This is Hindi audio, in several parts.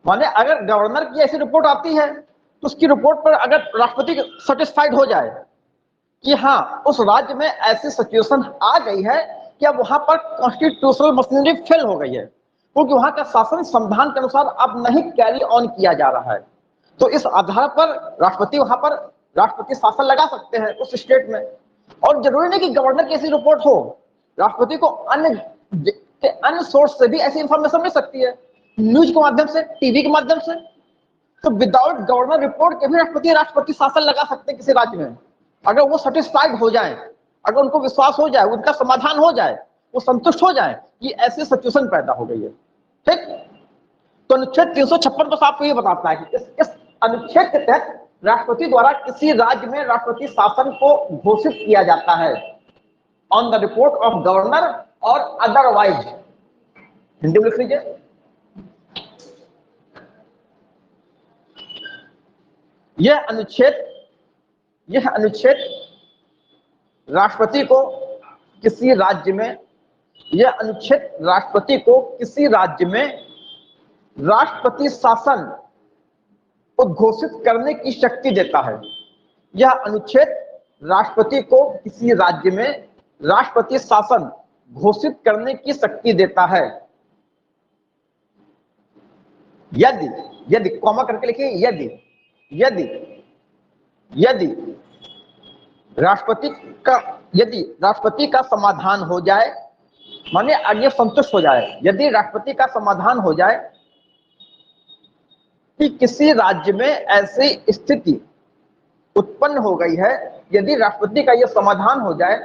माने अगर गवर्नर की ऐसी रिपोर्ट आती है तो उसकी रिपोर्ट पर अगर राष्ट्रपति सेटिस्फाइड हो जाए कि हाँ उस राज्य में ऐसी सिचुएशन आ गई है कि अब वहां पर कॉन्स्टिट्यूशनल मशीनरी फेल हो गई है, क्योंकि वहां का शासन संविधान के अनुसार अब नहीं कैरी ऑन किया जा रहा है, तो इस आधार पर राष्ट्रपति वहां पर राष्ट्रपति शासन लगा सकते हैं उस स्टेट में। और जरूरी नहीं कि गवर्नर की ऐसी रिपोर्ट हो, राष्ट्रपति को अन्य सोर्स से भी ऐसी इंफॉर्मेशन मिल सकती है, न्यूज के माध्यम से, टीवी के माध्यम से। तो विदाउट गवर्नर रिपोर्ट के भी राष्ट्रपति शासन लगा सकते हैं किसी राज्य में, अगर वो सेटिस्फाइड हो जाए, अगर उनको विश्वास हो जाए, उनका समाधान हो जाए, वो संतुष्ट हो जाए कि ऐसी सिचुएशन पैदा हो गई है। ठीक, तो अनुच्छेद 356 बस आपको ये बताता है कि इस अनुच्छेद के तहत राष्ट्रपति द्वारा किसी राज्य में राष्ट्रपति शासन को घोषित किया जाता है on the report of governor और अदरवाइज। हिंदी में लिख लीजिए। यह अनुच्छेद राष्ट्रपति को किसी राज्य में, यह अनुच्छेद राष्ट्रपति को किसी राज्य में राष्ट्रपति शासन उद्घोषित करने की शक्ति देता है। यह अनुच्छेद राष्ट्रपति को किसी राज्य में राष्ट्रपति शासन घोषित करने की शक्ति देता है यदि कॉमा करके लिखिए, यदि राष्ट्रपति का समाधान हो जाए, माने आगे संतुष्ट हो जाए, यदि राष्ट्रपति का समाधान हो जाए कि किसी राज्य में ऐसी स्थिति उत्पन्न हो गई है, यदि राष्ट्रपति का यह समाधान हो जाए,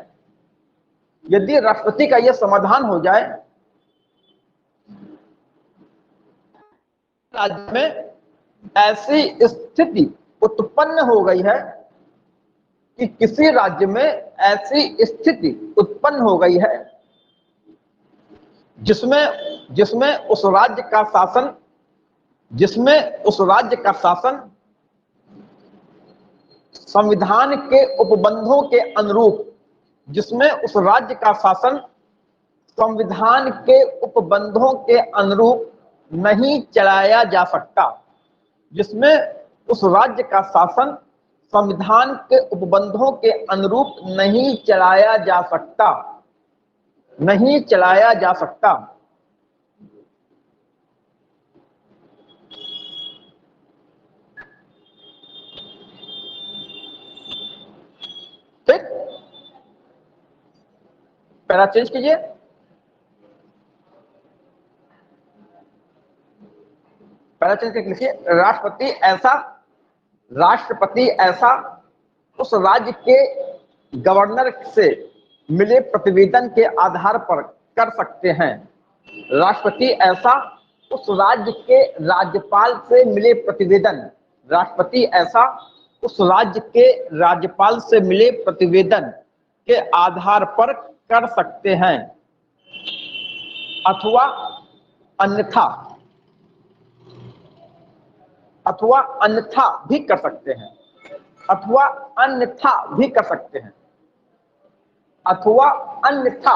राज्य में ऐसी स्थिति उत्पन्न हो गई है कि किसी राज्य में ऐसी स्थिति उत्पन्न हो गई है जिसमें उस राज्य का शासन संविधान के उपबंधों के अनुरूप, जिसमें उस राज्य का शासन संविधान के उपबंधों के अनुरूप नहीं चलाया जा सकता, जिसमें उस राज्य का शासन संविधान के उपबंधों के अनुरूप नहीं चलाया जा सकता। ठीक, पैरा चेंज कीजिए। पैरा चेंज करके लिखिए, राष्ट्रपति ऐसा उस राज्य के गवर्नर से मिले प्रतिवेदन के आधार पर कर सकते हैं। राष्ट्रपति ऐसा उस राज्य के राज्यपाल से मिले प्रतिवेदन, राष्ट्रपति ऐसा उस राज्य के राज्यपाल से मिले प्रतिवेदन के आधार पर कर सकते हैं, अथवा अन्यथा भी कर सकते हैं, अथवा अन्यथा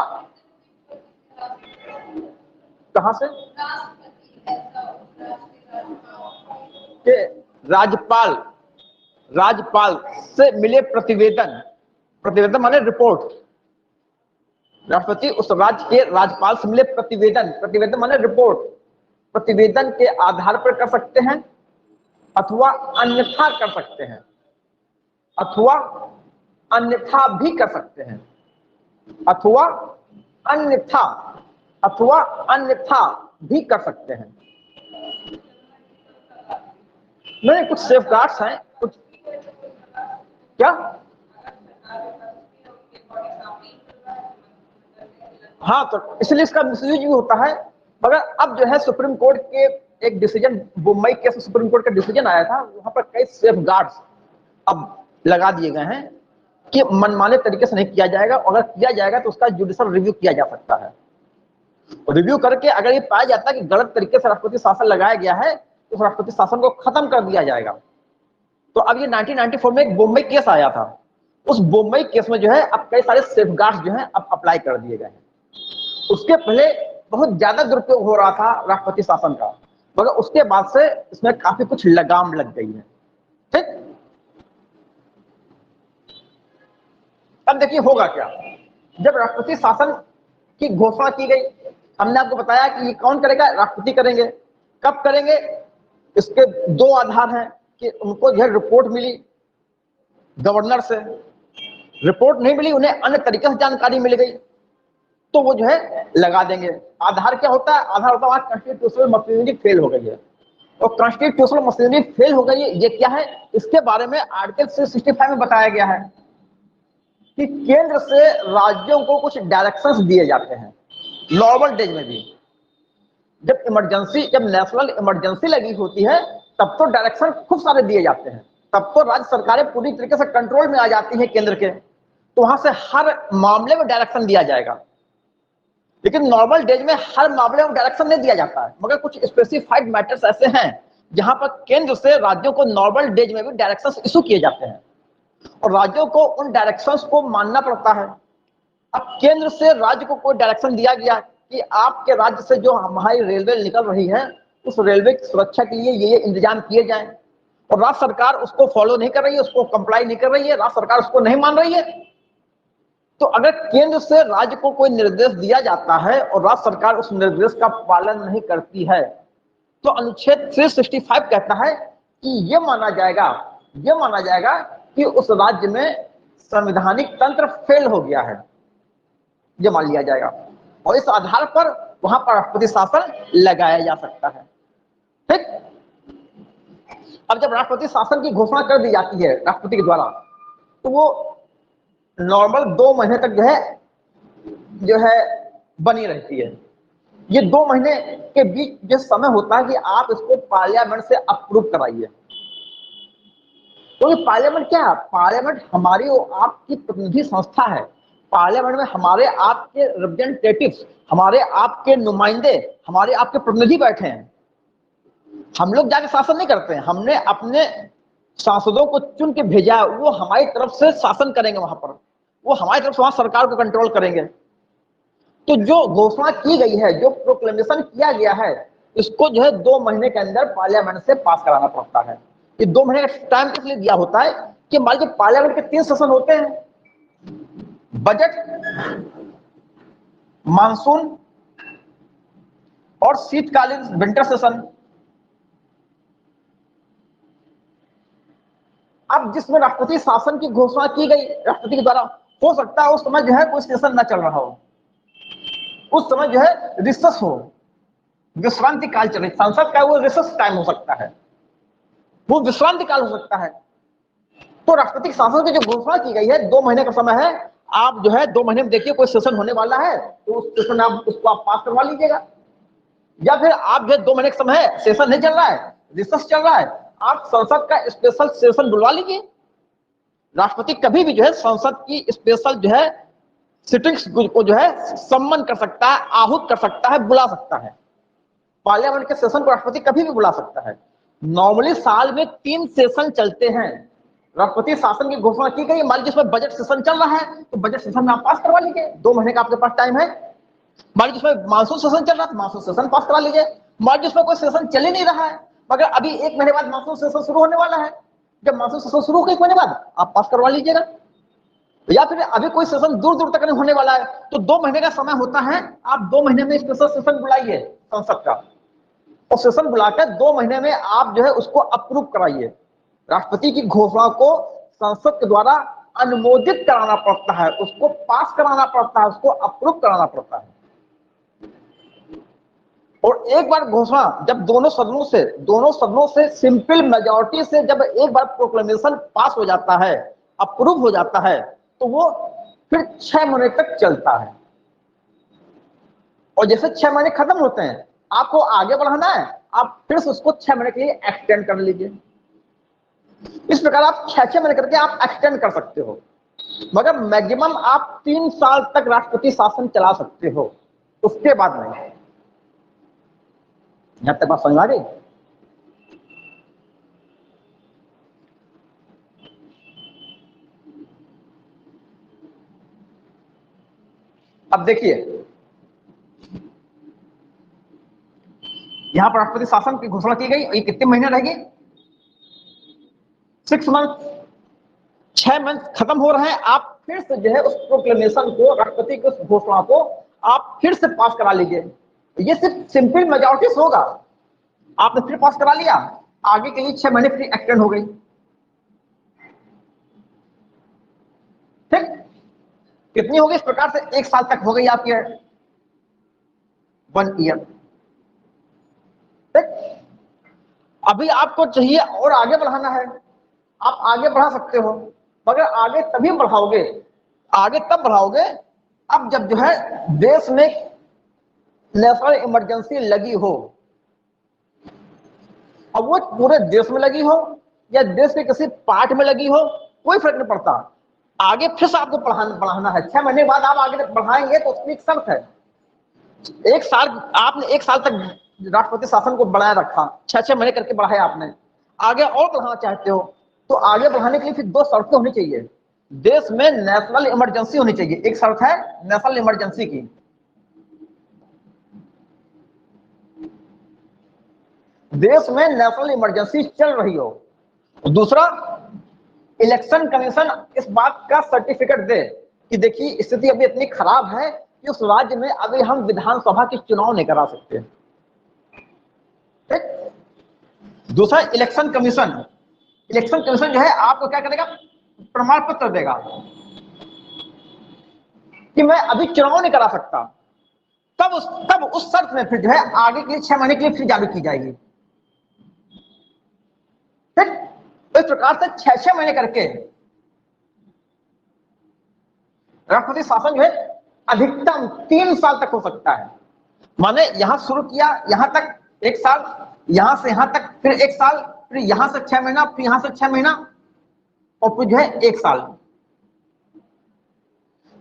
कहां से के राज्यपाल से मिले प्रतिवेदन माने रिपोर्ट, राष्ट्रपति उस राज्य के राज्यपाल से मिले प्रतिवेदन माने रिपोर्ट, प्रतिवेदन के आधार पर कर सकते हैं, अथवा अन्यथा कर सकते हैं, अथवा अन्यथा भी कर सकते हैं, अथवा अन्यथा भी कर सकते हैं। नहीं, कुछ सेफगार्ड्स हैं, कुछ क्या, हाँ, तो इसलिए इसका मिसयूज भी होता है। मगर अब जो है सुप्रीम कोर्ट के एक डिसीजन, मुंबई केस में सुप्रीम कोर्ट का डिसीजन आया था, वहां पर कई सेफगार्ड्स अब लगा दिए गए हैं कि मनमाने तरीके से नहीं किया जाएगा, अगर किया जाएगा तो उसका जुडिशियल रिव्यू किया जा सकता है। रिव्यू करके अगर ये पाया जाता है कि गलत तरीके से राष्ट्रपति शासन लगाया गया है तो राष्ट्रपति शासन को खत्म कर दिया जाएगा। तो अब ये 1994 में एक बॉम्बे केस आया था, उस बॉम्बे केस में जो है अब कई सारे सेफगार्ड्स जो है अब अप्लाई कर दिए गए हैं। उसके पहले बहुत ज्यादा दुरुपयोग हो रहा था राष्ट्रपति शासन का, मगर उसके बाद से इसमें काफी कुछ लगाम लग गई है। ठीक, अब देखिए होगा क्या जब राष्ट्रपति शासन की घोषणा की गई। हमने आपको बताया कि ये कौन करेगा, राष्ट्रपति करेंगे। कब करेंगे, इसके दो आधार हैं कि उनको जो रिपोर्ट मिली गवर्नर से, रिपोर्ट नहीं मिली, उन्हें अन्य तरीके से जानकारी मिल गई, तो वो जो है लगा देंगे। आधार क्या होता है, आधार होता है कॉन्स्टिट्यूशनल मशीनरी फेल हो गई है। तो कॉन्स्टिट्यूशनल मशीनरी फेल हो गई है, ये क्या है, इसके बारे में आर्टिकल 365 में बताया गया है कि केंद्र से राज्यों को कुछ डायरेक्शंस दिए जाते हैं नॉर्मल डेज में भी। जब इमरजेंसी, जब नेशनल इमरजेंसी लगी होती है तब तो डायरेक्शन खूब सारे दिए जाते हैं, तब तो राज्य सरकारें पूरी तरीके से कंट्रोल में आ जाती है केंद्र के, तो वहां से हर मामले में डायरेक्शन दिया जाएगा। लेकिन नॉर्मल डेज में हर मामले में डायरेक्शन नहीं दिया जाता है, मगर कुछ स्पेसिफाइड मैटर्स ऐसे हैं जहां पर केंद्र से राज्यों को नॉर्मल डेज में भी डायरेक्शंस इशू किए जाते हैं और राज्यों को उन डायरेक्शंस को मानना पड़ता है। अब केंद्र से राज्य को कोई डायरेक्शन दिया गया कि आपके राज्य से जो हमारी रेलवे निकल रही है उस रेलवे की सुरक्षा के लिए ये इंतजाम किए जाएं, और राज्य सरकार उसको फॉलो नहीं कर रही है, उसको कंप्लाई नहीं कर रही है, राज्य सरकार उसको नहीं मान रही है, तो अगर केंद्र से राज्य को कोई निर्देश दिया जाता है और राज्य सरकार उस निर्देश का पालन नहीं करती है, तो अनुच्छेद 365 कहता है कि ये माना जाएगा कि उस राज्य में संवैधानिक तंत्र फेल हो गया है, ये मान लिया जाएगा, और इस आधार पर वहां पर राष्ट्रपति शासन लगाया जा सकता है। ठीक, अब जब राष्ट्रपति शासन की घोषणा कर दी जाती है राष्ट्रपति के द्वारा, तो वो नॉर्मल 2 महीने तक जो है बनी रहती है। ये 2 महीने के बीच जो समय होता है कि आप इसको पार्लियामेंट से अप्रूव कराइए। तो ये पार्लियामेंट क्या है, पार्लियामेंट हमारी और आपकी प्रतिनिधि संस्था है। पार्लियामेंट में हमारे आपके रिप्रेजेंटेटिव्स, हमारे आपके नुमाइंदे, हमारे आपके प्रतिनिधि बैठे हैं। हम लोग जाके शासन नहीं करते हैं, हमने अपने सांसदों को चुन के भेजा है, वो हमारी तरफ से शासन करेंगे वहां पर, वो हमारी तरफ से वहां सरकार को कंट्रोल करेंगे। तो जो घोषणा की गई है, जो प्रोक्लेमेशन किया गया है, इसको जो है 2 महीने के अंदर पार्लियामेंट से पास कराना पड़ता है। ये 2 महीने का टाइम इसलिए दिया होता है कि मान लीजिए पार्लियामेंट के 3 सेशन होते हैं, बजट, मानसून और शीतकालीन विंटर सेशन। अब जिसमें राष्ट्रपति शासन की घोषणा की गई राष्ट्रपति के द्वारा, हो सकता है उस समय जो है कोई सेशन न चल रहा हो, उस समय जो है रिसेस हो, विश्रांति काल चले, संसद का वो रिसेस टाइम हो सकता है, वो विश्रांति काल हो सकता है। तो राष्ट्रपति शासन की जो घोषणा की गई है 2 महीने का समय है, आप जो है 2 महीने में देखिए कोई सेशन होने वाला है तो उस सेशन आप उसको आप पास करवा लीजिएगा, या फिर आप जो 2 महीने का समय है, सेशन नहीं चल रहा है, रिसेस चल रहा है, आप संसद का स्पेशल सेशन बुलवा लीजिए। राष्ट्रपति कभी भी जो है संसद की स्पेशल जो है सिटिंग्स को जो है सम्मन कर सकता है, आहूत कर सकता है, बुला सकता है। पार्लियामेंट के सेशन को राष्ट्रपति कभी भी बुला सकता है। नॉर्मली साल में 3 सेशन चलते हैं। राष्ट्रपति शासन की घोषणा की गई, मान लीजिए इसमें बजट सेशन चल रहा है तो बजट सेशन में आप पास करवा लीजिए, 2 महीने का आपके पास टाइम है। मान लीजिए इसमें मानसून सेशन चल रहा है तो मानसून सेशन पास करा लीजिए। मान लीजिए इसमें कोई सेशन चल ही नहीं रहा है, मगर अभी 1 महीने बाद मानसून सेशन शुरू होने वाला है, जब मानसून सेशन शुरू होगा 1 महीने बाद आप पास करवा लीजिएगा। या फिर अभी कोई सेशन दूर दूर तक नहीं होने वाला है तो 2 महीने का समय होता है, आप 2 महीने में स्पेशल सेशन बुलाइए संसद का, और सेशन बुलाकर 2 महीने में आप जो है उसको अप्रूव कराइए। राष्ट्रपति की घोषणा को संसद के द्वारा अनुमोदित कराना पड़ता है, उसको पास कराना पड़ता है, उसको अप्रूव कराना पड़ता है। और एक बार घोषणा जब दोनों सदनों से सिंपल मेजॉरिटी से जब एक बार प्रोक्लेमेशन पास हो जाता है, अप्रूव हो जाता है, तो वो फिर 6 महीने तक चलता है। और जैसे 6 महीने खत्म होते हैं, आपको आगे बढ़ाना है, आप फिर से उसको 6 महीने के लिए एक्सटेंड कर लीजिए। इस प्रकार आप 6-6 महीने करके आप एक्सटेंड कर सकते हो, मगर मैक्सिमम आप 3 साल तक राष्ट्रपति शासन चला सकते हो, उसके बाद नहीं। यहां तक बात समझ आ गई। अब देखिए यहां पर राष्ट्रपति शासन की घोषणा की गई, ये कितने महीने रहेगी? 6 मंथ, 6 मंथ खत्म हो रहे हैं, आप फिर से जो है उस प्रोक्लेमेशन को, राष्ट्रपति की उस घोषणा को आप फिर से पास करा लीजिए। ये सिर्फ सिंपल मेजॉरिटी से होगा। आपने फिर पास करा लिया, आगे के लिए 6 महीने फिर एक्सटेंड हो गई। ठीक, कितनी हो गई? इस प्रकार से 1 साल तक हो गई आपकी 1 ईयर। ठीक, अभी आपको चाहिए और आगे बढ़ाना है, आप आगे बढ़ा सकते हो, मगर आगे तभी बढ़ाओगे, आगे तब बढ़ाओगे अब जब जो है देश में नेशनल इमरजेंसी लगी हो। अब वो पूरे देश में लगी हो या देश के किसी पार्ट में लगी हो, कोई फर्क नहीं पड़ता। आगे फिर से आपको बढ़ाना है, 6 महीने बाद आप आगे बढ़ाएंगे तो उसकी एक शर्त है। 1 साल आपने 1 साल तक राष्ट्रपति शासन को बढ़ाया रखा, 6 महीने करके बढ़ाया आपने, आगे और बढ़ाना चाहते हो तो आगे बढ़ाने के लिए फिर 2 शर्तें होनी चाहिए। देश में नेशनल इमरजेंसी होनी चाहिए, एक शर्त है नेशनल इमरजेंसी की। देश में नेशनल इमरजेंसी चल रही हो। दूसरा, इलेक्शन कमीशन इस बात का सर्टिफिकेट दे कि देखिए स्थिति अभी इतनी खराब है कि उस राज्य में अभी हम विधानसभा के चुनाव नहीं करा सकते। ठीक, दूसरा इलेक्शन कमीशन, इलेक्शन कमीशन जो है आपको क्या करेगा? प्रमाण पत्र देगा कि मैं अभी चुनाव नहीं करा सकता। तब उस शर्त में फिर जो है आगे के लिए 6 महीने के लिए फिर जारी की जाएगी। ठीक, तो इस प्रकार से 6 महीने करके राष्ट्रपति शासन जो है अधिकतम 3 साल तक हो सकता है। माने यहां शुरू किया, यहां तक 1 साल, यहां से यहां तक फिर 1 साल, फिर यहां से 6 महीना, फिर यहां से 6 महीना और फिर जो है 1 साल।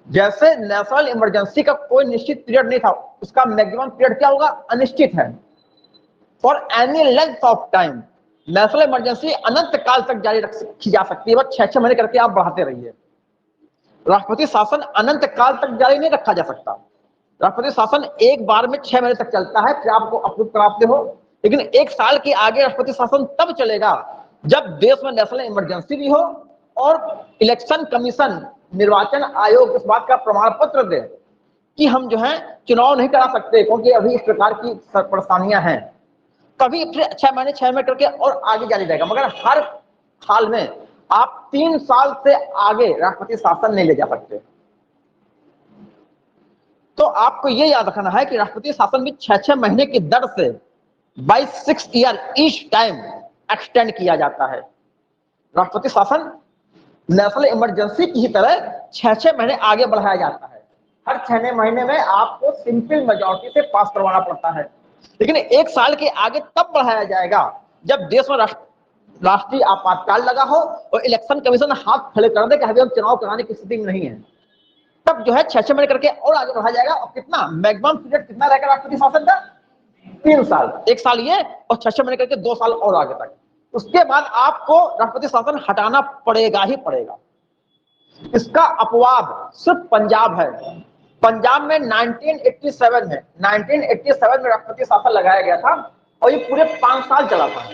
जैसे नेशनल इमरजेंसी का कोई निश्चित पीरियड नहीं था, उसका मैक्सिमम पीरियड क्या होगा? अनिश्चित है। For any length of time national emergency अनंत काल तक जारी रखी जा सकती है, बस 6 महीने करके आप बढ़ाते रहिए। राष्ट्रपति शासन अनंत काल तक जारी नहीं रखा जा सकता। राष्ट्रपति शासन एक बार में 6 महीने तक चलता है, फिर आपको अप्रूव कराते हो। लेकिन 1 साल के आगे राष्ट्रपति शासन तब चलेगा जब देश में नेशनल इमरजेंसी भी हो और इलेक्शन कमीशन, निर्वाचन आयोग इस बात का प्रमाण पत्र दे कि हम जो है चुनाव नहीं करा सकते क्योंकि अभी इस प्रकार की परेशानियां हैं। तभी फिर 6 महीने 6 महीने करके और आगे जारी रहेगा, मगर हर हाल में आप 3 साल से आगे राष्ट्रपति शासन नहीं ले जा सकते। तो आपको यह याद रखना है कि राष्ट्रपति शासन भी 6 महीने की दर से by 6 year each time extend किया जाता है। राष्ट्रपति शासन नेशनल इमरजेंसी की तरह 6 महीने आगे बढ़ाया जाता है। हर 6 महीने में आपको सिंपल मेजॉरिटी से पास करवाना पड़ता है, लेकिन 1 साल के आगे तब बढ़ाया जाएगा जब देश में राष्ट्रीय आपातकाल लगा हो और इलेक्शन कमीशन हाथ खड़े कर दे कि अभी हम चुनाव कराने की स्थिति में नहीं है। तब जो है 6 महीने करके और आगे बढ़ाया जाएगा। और कितना मैक्सिमम पीरियड कितना रहेगा राष्ट्रपति शासन का? 3 साल, 1 साल ये और 6 महीने करके 2 साल और आगे तक। उसके बाद आपको राष्ट्रपति शासन हटाना पड़ेगा ही पड़ेगा। इसका अपवाद सिर्फ पंजाब है। पंजाब में 1987 में 1987 में राष्ट्रपति शासन लगाया गया था और ये पूरे 5 साल चला था।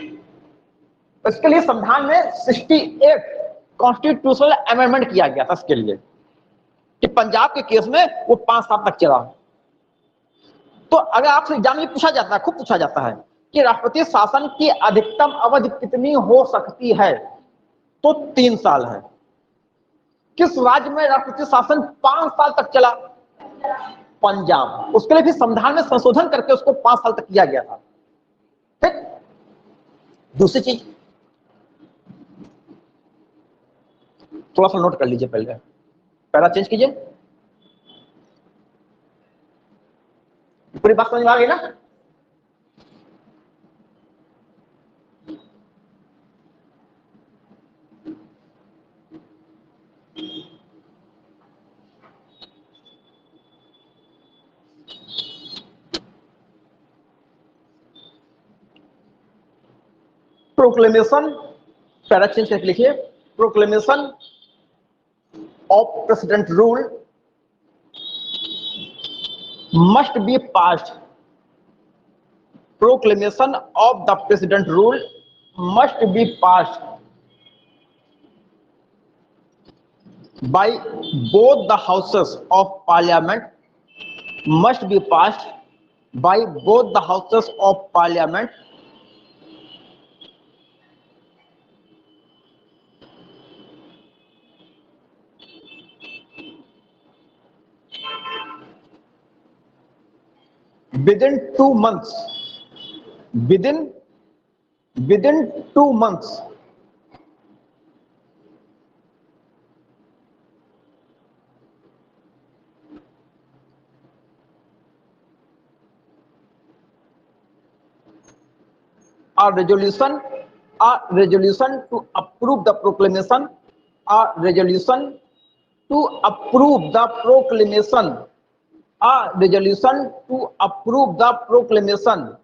इसके लिए संविधान में 68 कॉन्स्टिट्यूशनल अमेंडमेंट किया गया था इसके लिए कि पंजाब के केस में वो 5 साल तक चला। तो अगर आपसे एग्जाम में पूछा जाता है, खूब पूछा जाता है कि राष्ट्रपति शासन की अधिकतम अवधि कितनी हो सकती है, तो 3 साल है। किस राज्य में राष्ट्रपति शासन 5 साल तक चला? पंजाब। उसके लिए भी संविधान में संशोधन करके उसको 5 साल तक किया गया था। ठीक, दूसरी चीज थोड़ा सा नोट कर लीजिए, पहला चेंज कीजिए। पूरी बात समझ में आ गई ना? प्रोक्लेमेशन, पहला चेंज करके लिखिए, proclamation of president rule must be passed proclamation of the president rule must be passed by both the houses of parliament, must be passed by both the houses of parliament within 2 months, within 2 months a resolution to approve the proclamation, a resolution to approve the proclamation, a resolution to approve the proclamation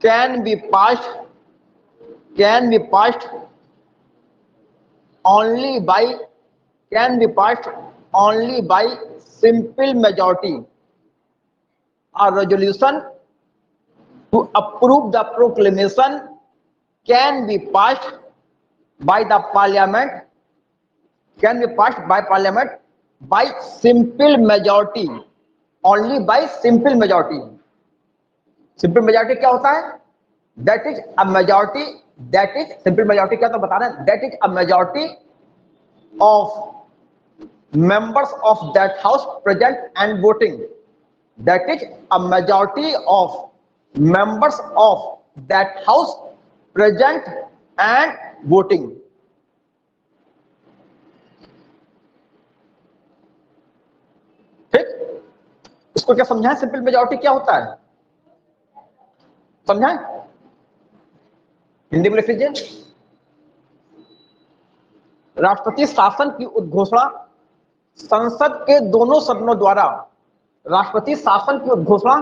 can be passed only by simple majority. A resolution to approve the proclamation can be passed by parliament by simple majority, only by simple majority. Simple majority क्या होता है? That is a majority, that is simple majority क्या तो बता रहे हैं, that is a majority of members of that house present and voting. That is a majority of members of that house present and voting. ठीक, इसको क्या समझाएं? सिंपल मेजॉरिटी क्या होता है समझाएं? हिंदी में लिख लीजिए। राष्ट्रपति शासन की उद्घोषणा संसद के दोनों सदनों द्वारा, राष्ट्रपति शासन की उद्घोषणा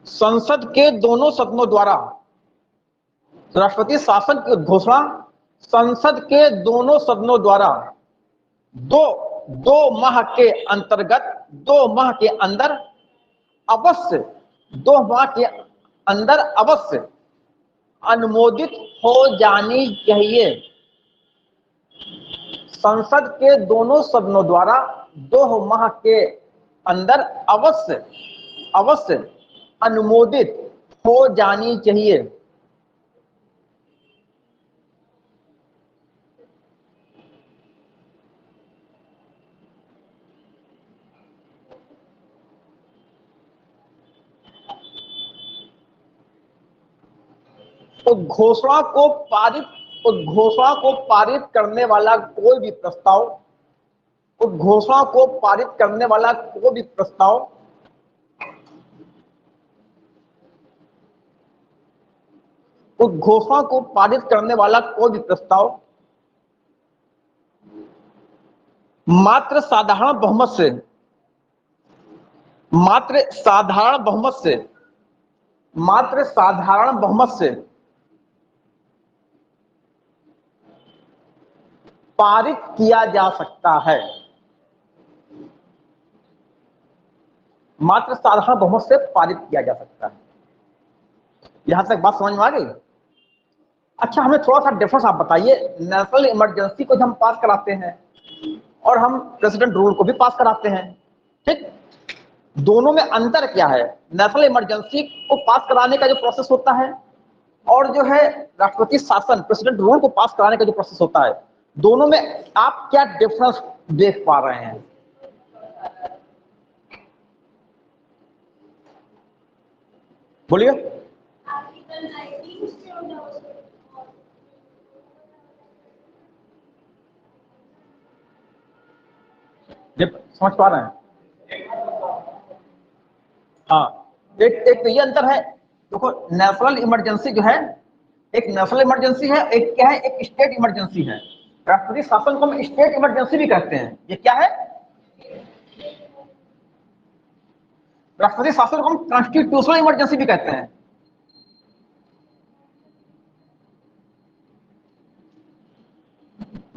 संसद के दोनों सदनों द्वारा, राष्ट्रपति शासन की उद्घोषणा संसद के दोनों सदनों द्वारा दो माह के अंतर्गत, 2 माह के अंदर अवश्य, 2 माह के अंदर अवश्य अनुमोदित हो जानी चाहिए। संसद के दोनों सदनों द्वारा 2 माह के अंदर अवश्य अनुमोदित हो जानी चाहिए। उद्घोषणा को पारित करने वाला कोई भी प्रस्ताव, उद्घोषणा को पारित करने वाला कोई भी प्रस्ताव उद्घोषणा को पारित करने वाला कोई भी प्रस्ताव मात्र साधारण बहुमत से, मात्र साधारण बहुमत से पारित किया जा सकता है। मात्र साधारण बहुमत से पारित किया जा सकता है। यहां तक बात समझ में आ गई? अच्छा, हमें थोड़ा सा डिफरेंस आप बताइए। नेशनल इमरजेंसी को हम पास कराते हैं और हम प्रेसिडेंट रूल को भी पास कराते हैं, ठीक? दोनों में अंतर क्या है? नेशनल इमरजेंसी को पास कराने का जो प्रोसेस होता है और जो है राष्ट्रपति शासन प्रेसिडेंट रूल को पास कराने का जो प्रोसेस होता है, दोनों में आप क्या डिफरेंस देख पा रहे हैं? बोलिए। समझ पा रहे हैं? हाँ, एक तो ये अंतर है। देखो, नेशनल इमरजेंसी जो है, एक नेशनल इमरजेंसी है, एक क्या है, एक स्टेट इमरजेंसी है। राष्ट्रपति शासन को हम स्टेट इमरजेंसी भी कहते हैं। ये क्या है? राष्ट्रपति शासन को हम कॉन्स्टिट्यूशनल इमरजेंसी भी कहते हैं।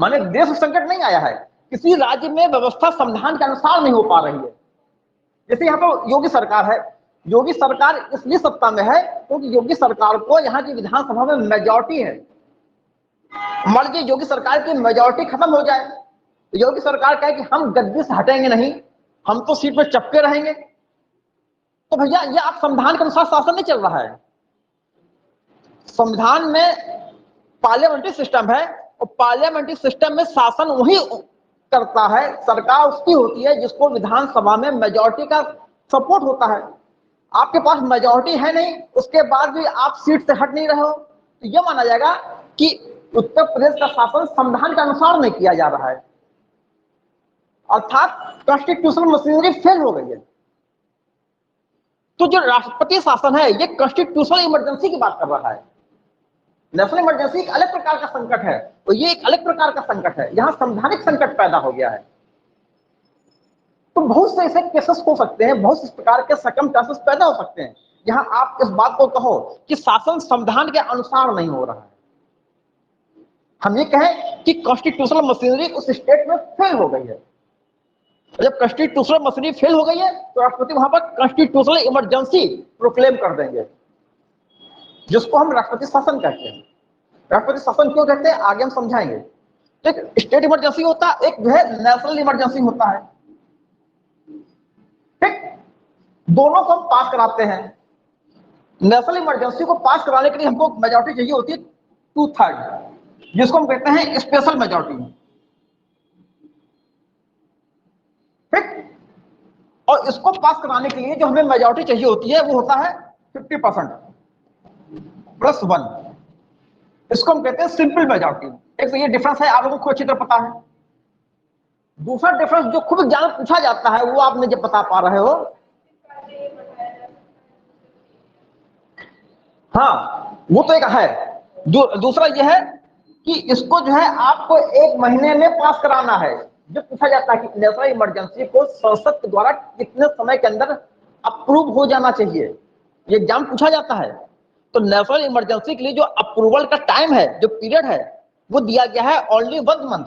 माने देश संकट नहीं आया है, किसी राज्य में व्यवस्था संविधान के अनुसार नहीं हो पा रही है। जैसे यहाँ पर योगी सरकार है, योगी सरकार इसलिए सत्ता में है क्योंकि योगी सरकार को यहाँ की विधानसभा में मेजॉरिटी है। मान लीजिए योगी सरकार की मेजॉरिटी खत्म हो जाए, तो योगी सरकार कहे कि हम गद्दी से हटेंगे नहीं, हम तो सीट पर चपके रहेंगे, तो भैया ये आप संविधान के अनुसार शासन नहीं चल रहा है। संविधान में पार्लियामेंट्री सिस्टम है और पार्लियामेंट्री सिस्टम में शासन वही करता है, सरकार उसकी होती है जिसको विधानसभा में मेजॉरिटी का सपोर्ट होता है। आपके पास मेजॉरिटी है नहीं, उसके बाद भी आप सीट से हट नहीं रहे हो, तो यह माना जाएगा कि उत्तर प्रदेश का शासन संविधान के अनुसार नहीं किया जा रहा है, अर्थात कॉन्स्टिट्यूशनल मशीनरी फेल हो गई है। तो जो राष्ट्रपति शासन है ये कॉन्स्टिट्यूशनल इमरजेंसी की बात कर रहा है। नेशनल इमरजेंसी एक अलग प्रकार का संकट है और ये एक अलग प्रकार का संकट है, यहां संवैधानिक संकट पैदा हो गया है। तो बहुत से ऐसे केसेस हो सकते हैं, बहुत इस प्रकार के सर्कमस्टेंसेस पैदा हो सकते हैं जहां आप इस बात को कहो कि शासन संविधान के अनुसार नहीं हो रहा है। हम ये कहें कि कॉन्स्टिट्यूशनल मशीनरी उस स्टेट में फेल हो गई है। जब कॉन्स्टिट्यूशनल मशीनरी फेल हो गई है तो राष्ट्रपति वहां पर कॉन्स्टिट्यूशनल इमरजेंसी प्रोक्लेम कर देंगे, जिसको हम राष्ट्रपति शासन कहते हैं। राष्ट्रपति शासन क्यों कहते हैं आगे हम समझाएंगे। एक स्टेट इमरजेंसी होता है, एक जो है नेशनल इमरजेंसी होता है। ठीक, दोनों को हम पास कराते हैं। नेशनल इमरजेंसी को पास कराने के लिए हमको मेजॉरिटी चाहिए होती है 2/3, जिसको हम कहते हैं स्पेशल मेजॉरिटी। ठीक, और इसको पास कराने के लिए जो हमें मेजॉरिटी चाहिए होती है वो होता है 50% +1, इसको हम कहते हैं सिंपल मेजॉरिटी। एक तो ये डिफरेंस है, आप लोगों को अच्छी तरह पता है। दूसरा डिफरेंस जो खूब एग्जाम पूछा जाता है वो आपने जब बता पा रहे हो, हाँ वो तो एक है। दूसरा यह है कि इसको जो है आपको 1 महीने में पास कराना है। जो पूछा जाता है कि नेशनल इमरजेंसी को संसद के द्वारा कितने समय के अंदर अप्रूव हो जाना चाहिए, ये एग्जाम पूछा जाता है। तो नेशनल इमरजेंसी के लिए जो अप्रूवल का टाइम है, जो पीरियड है, वो दिया गया है ओनली 1 मंथ।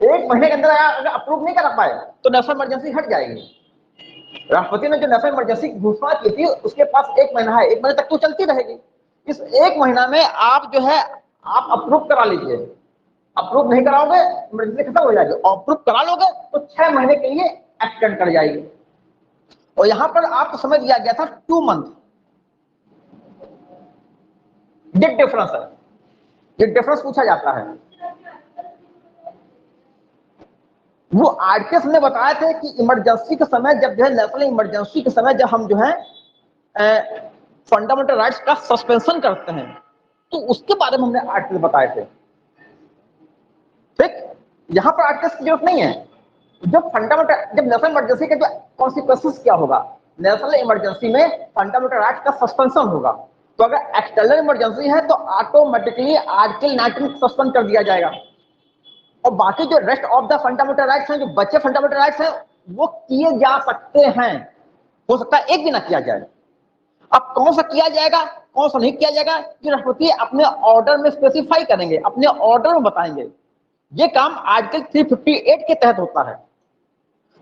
1 महीने के अंदर अगर अप्रूव नहीं करा पाए तो नेशनल इमरजेंसी हट जाएगी। राष्ट्रपति ने जो नेशनल इमरजेंसी की घोषणा की थी उसके पास 1 महीना है, 1 महीने तक तो चलती रहेगी। इस 1 महीना में आप जो है आप अप्रूव करा लीजिए। अप्रूव नहीं कराओगे इमरजेंसी खत्म हो जाएगी, अप्रूव करा लोगे तो 6 महीने के लिए एक्सटेंड कर जाएगी। और यहां पर आपको समय दिया गया था 2 मंथ। ये डिफरेंस है, ये डिफरेंस पूछा जाता है। वो आरकेएस ने बताया थे कि इमरजेंसी के समय जब जो है नेशनल इमरजेंसी के समय जब हम जो है फंडामेंटल राइट्स का सस्पेंशन करते हैं तो उसके बारे में हमने आर्टिकल बताए थे। ठीक, यहां पर आर्टिकल की जरूरत नहीं है। जब नेशनल इमरजेंसी के जो कॉन्सिक्वेंसेस क्या होगा, नेशनल इमरजेंसी में फंडामेंटल राइट्स का सस्पेंशन होगा। तो अगर एक्सटर्नल इमरजेंसी है तो ऑटोमेटिकली आर्टिकल 19 सस्पेंड कर दिया जाएगा और बाकी जो rest of the fundamental rights हैं, जो बचे फंडामेंटल राइट्स हैं, वो किए जा सकते हैं। हो सकता है एक भी ना किया जाए। अब कौन सा किया जाएगा कौन सा नहीं किया जाएगा ये राष्ट्रपति अपने ऑर्डर में स्पेसिफाई करेंगे, अपने ऑर्डर में बताएंगे। ये काम आर्टिकल 358 के तहत होता है।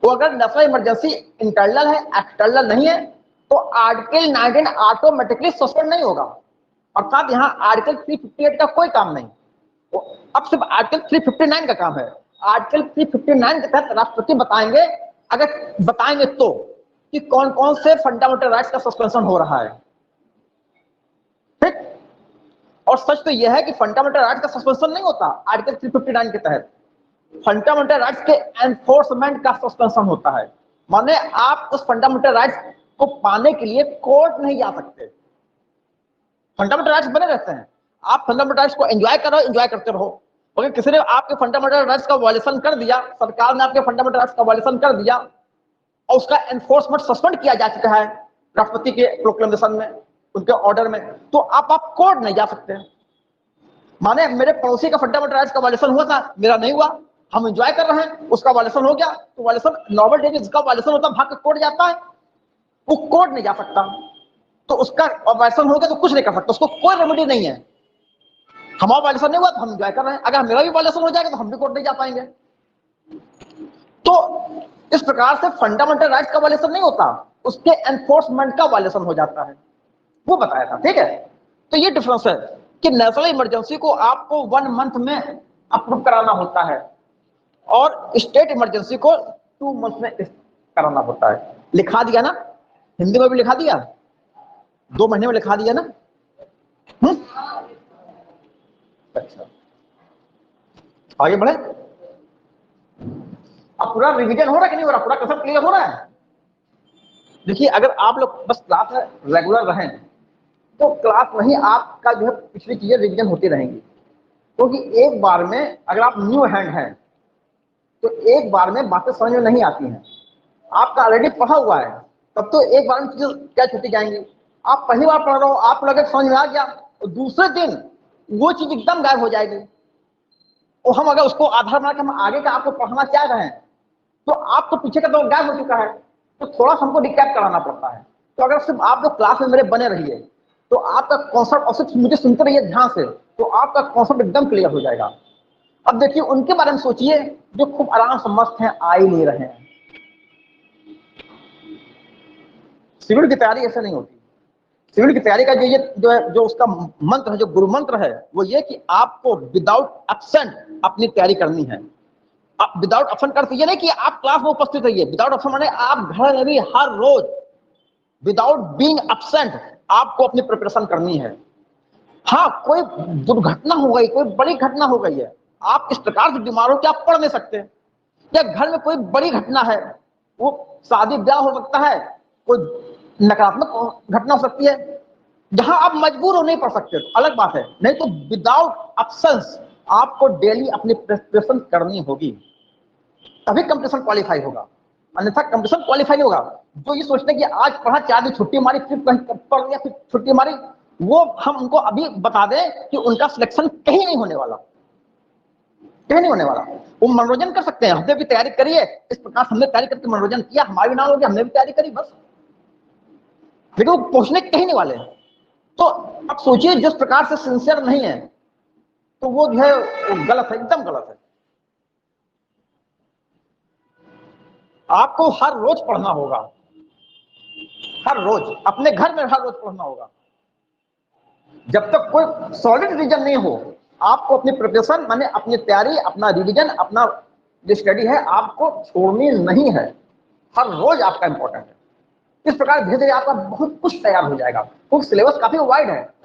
तो अगर नेशनल इमरजेंसी इंटरनल है, एक्सटर्नल नहीं है, तो आर्टिकल 19 ऑटोमेटिकली सस्पेंड नहीं होगा। अर्थात यहाँ आर्टिकल 358 का कोई काम नहीं, तो अब सिर्फ आर्टिकल 359 का काम है। आर्टिकल 359 के तहत राष्ट्रपति बताएंगे, अगर बताएंगे तो, कि कौन कौन से फंडामेंटल राइट्स का सस्पेंशन हो रहा है। ठीक, और सच तो यह है कि फंडामेंटल राइट्स का सस्पेंशन नहीं होता आर्टिकल 359 के तहत। फंडामेंटल राइट्स के एनफोर्समेंट का सस्पेंशन होता है। माने आप उस फंडामेंटल राइट्स को पाने के लिए कोर्ट नहीं जा सकते। फंडामेंटल राइट्स बने रहते हैं, आप फंडामेंटल राइट्स को एंजॉय करो, एंजॉय करते रहो। अगर किसी ने आपके फंडामेंटल राइट्स का वायलेशन कर दिया, सरकार ने आपके फंडामेंटल राइट्स का वायलेशन कर दिया और उसका एनफोर्समेंट सस्पेंड किया जा चुका है राष्ट्रपति के प्रोक्लेमेशन में, उनके ऑर्डर में, तो आप कोर्ट नहीं जा सकते। माने मेरे पड़ोसी का फंडामेंटल राइट्स का वायलेशन हुआ था, मेरा नहीं हुआ, हम एंजॉय कर रहे हैं, उसका वायलेशन हो गया, तो वायलेशन नॉर्मल डे जिसका वायलेशन होता है भाग के कोर्ट जाता है, वो कोर्ट नहीं जा सकता। तो उसका वायलेशन हो गया तो कुछ नहीं कर सकता, उसको कोई रेमेडी नहीं है। हमारा वायलेशन नहीं हुआ तो हम एंजॉय कर रहे हैं, अगर मेरा भी वायलेशन हो जाएगा तो हम भी कोर्ट नहीं जा पाएंगे। तो इस प्रकार से फंडामेंटल राइट्स का वायलेशन नहीं होता, उसके एनफोर्समेंट का वायलेशन हो जाता है, वो बताया था। ठीक है, तो ये डिफरेंस है कि नेशनल इमरजेंसी को आपको 1 मंथ में अप्रूव कराना होता है और स्टेट इमरजेंसी को 2 मंथ में कराना होता है। लिखा दिया ना, हिंदी में भी लिखा दिया, 2 महीने में लिखा दिया ना। अच्छा, आगे बढ़े। अब पूरा रिवीजन हो रहा है कि नहीं हो रहा, पूरा कंसेप्ट क्लियर हो रहा है। देखिए, अगर आप लोग बस क्लास में रेगुलर रहें तो क्लास में ही आपका जो है पिछली चीजें रिवीजन होती रहेंगी, क्योंकि एक बार में अगर आप न्यू हैंड हैं तो एक बार में बातें समझ में नहीं आती हैं। आपका ऑलरेडी पढ़ा हुआ है, तब तो एक बार में चीजें क्या छूटी जाएंगी। आप पहली बार पढ़ रहे हो, आप लगे समझ में आ गया, और दूसरे दिन वो चीज एकदम गायब हो जाएगी। और हम अगर उसको आधार बना के हम आगे का आपको पढ़ना चाह रहे हैं तो आपको पीछे का तो गायब हो चुका है, तो थोड़ा सा हमको रिकैप कराना पड़ता है। तो अगर सिर्फ आप जो क्लास में मेरे बने रहिए तो आपका कॉन्सेप्ट, और सिर्फ मुझे सुनते रहिए ध्यान से, तो आपका कॉन्सेप्ट एकदम क्लियर हो जाएगा। अब देखिए, उनके बारे में सोचिए जो खूब आराम से मस्त हैं, आ ही ले रहे हैं। सिविल की तैयारी ऐसे नहीं होती। सिविल की तैयारी का जो उसका मंत्र है, जो गुरु मंत्र है, वो ये कि आपको विदाउट एब्सेंट अपनी तैयारी करनी है। विदाउट एब्सेंट करते ये नहीं कि आप क्लास में उपस्थित रहिए, विदाउट एब्सेंट माने आप घर में भी हर रोज विदाउट बीइंग एब्सेंट आपको अपनी प्रिपरेशन करनी है। हाँ, कोई दुर्घटना हो गई, कोई बड़ी घटना हो गई है, आप इस प्रकार से बीमार हो कि आप पढ़ नहीं सकते, या घर में कोई बड़ी घटना है, वो शादी ब्याह हो सकता है, कोई नकारात्मक घटना हो सकती है, जहां आप मजबूर हो नहीं पढ़ सकते तो अलग बात है, नहीं तो विदाउट एब्सेंस आपको डेली अपनी प्रिपरेशन करनी होगी, तभी कंपटीशन क्वालिफाई होगा। अन्यथा कंपटीशन क्वालिफाई नहीं होगा। जो ये सोचते हैं कि आज पढ़ा, 4 दिन छुट्टी मारी, फिर कहीं पढ़ लिया, फिर छुट्टी मारी, वो हम उनको अभी बता दें कि उनका सिलेक्शन कहीं नहीं होने वाला, कहीं नहीं होने वाला। वो मनोरंजन कर सकते हैं, हमने भी तैयारी करी है, इस प्रकार हमने तैयारी करके मनोरंजन किया, हमारे भी नाम हो गया, हमने भी तैयारी करी, बस। लेकिन वो पहुंचने कहीं नहीं वाले। तो अब सोचिए, जिस प्रकार से सिंसियर नहीं है तो वो जो है वो गलत है, एकदम गलत है। आपको हर रोज पढ़ना होगा, हर रोज अपने घर में हर रोज पढ़ना होगा। जब तक कोई सॉलिड रीजन नहीं हो, आपको अपनी प्रिपरेशन माने अपनी तैयारी, अपना रिवीजन, अपना जो स्टडी है, आपको छोड़नी नहीं है। हर रोज आपका इंपॉर्टेंट है। इस प्रकार धीरे धीरे आपका बहुत कुछ तैयार हो जाएगा, क्योंकि सिलेबस काफी वाइड है।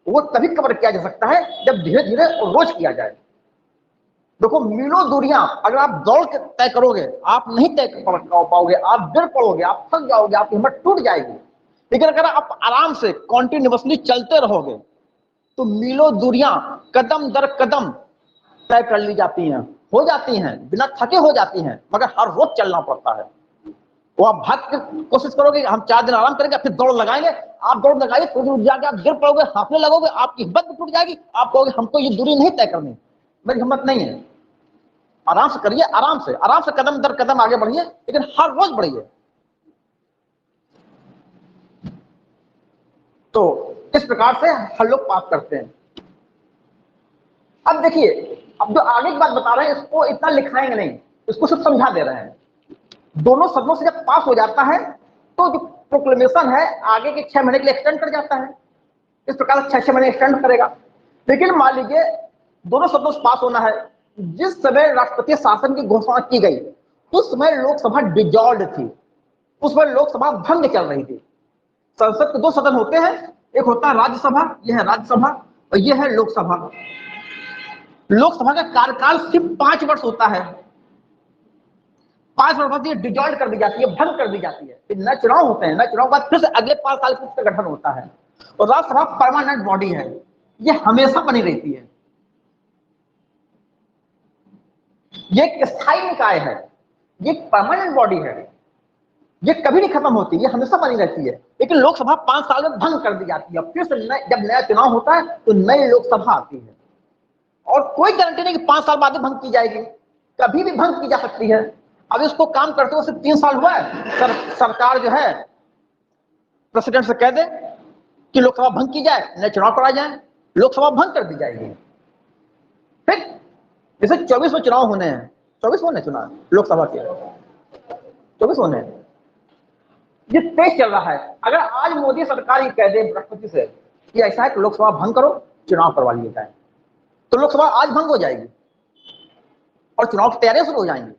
वो तभी कवर किया जा सकता है जब धीरे धीरे और रोज किया जाए। देखो, मीलों दूरियां अगर आप दौड़ के तय करोगे, आप नहीं तय कर पाओगे, आप गिर पड़ोगे, आप थक जाओगे, आपकी हिम्मत टूट जाएगी। लेकिन अगर आप आराम से कॉन्टिन्यूअसली चलते रहोगे तो मीलों दूरियां कदम दर कदम तय कर ली जाती हैं, हो जाती हैं, बिना थके हो जाती हैं, मगर हर रोज चलना पड़ता है। वो आप भाग के कोशिश करोगे, हम 4 दिन आराम करेंगे, फिर दौड़ लगाएंगे, आप दौड़ लगाइए, थोड़ी दूर जाके आप गिर पड़ोगे, हांफने लगोगे, आपकी हिम्मत भी टूट जाएगी, आप कहोगे हमको ये दूरी नहीं तय करनी, मेरी हिम्मत नहीं है। आराम से करिए, आराम से कदम दर कदम आगे बढ़िए, लेकिन हर रोज बढ़िए। तो इस प्रकार से हर लोग पास करते हैं। अब देखिए, अब जो आगे की बात बता रहे हैं इसको इतना लिखाएंगे नहीं, इसको सिर्फ समझा दे रहे हैं। दोनों सदनों से जब पास हो जाता है तो जो प्रोक्लेमेशन है आगे के 6 महीने के लिए एक्सटेंड कर जाता है। इस प्रकार से 6 महीने एक्सटेंड करेगा। लेकिन मान लीजिए दोनों सदनों से पास होना है, जिस समय राष्ट्रपति शासन की घोषणा की गई उस समय लोकसभा डिजॉल्व थी, उस समय लोकसभा भंग चल रही थी। संसद के 2 सदन होते हैं, एक होता है राज्यसभा, यह है राज्यसभा, और यह है लोकसभा। लोकसभा का कार्यकाल सिर्फ 5 वर्ष होता है। 5 वर्ष बाद ये डिजॉल्व कर दी जाती है, भंग कर दी जाती है, फिर नए चुनाव होते हैं, नए चुनाव के बाद फिर से अगले 5 साल फिर से गठन होता है। और राज्यसभा परमानेंट बॉडी है, ये हमेशा बनी रहती है, ये एक स्थायी निकाय है, ये परमानेंट बॉडी है, ये कभी नहीं खत्म होती, ये हमेशा बनी रहती है। लेकिन लोकसभा 5 साल में भंग कर दी जाती है, फिर से जब नया चुनाव होता है तो नई लोकसभा आती है, और कोई गारंटी नहीं कि 5 साल बाद भंग की जाएगी, कभी भी भंग की जा सकती है। अब इसको काम करते हुए सिर्फ 3 साल हुआ है, सरकार जो है प्रेसिडेंट से कह दे कि लोकसभा भंग की जाए, नए चुनाव कराए जाए, लोकसभा भंग कर दी जाएगी। ठीक, जैसे 24 में चुनाव होने हैं, 24 होने चुनाव लोकसभा के, 24 होने हैं, ये तेज चल रहा है। अगर आज मोदी सरकार ये कह दे राष्ट्रपति से कि ऐसा है कि लोकसभा भंग करो, चुनाव करवा लिए जाए, तो लोकसभा आज भंग हो जाएगी और चुनाव की तैयारियां शुरू हो जाएंगी।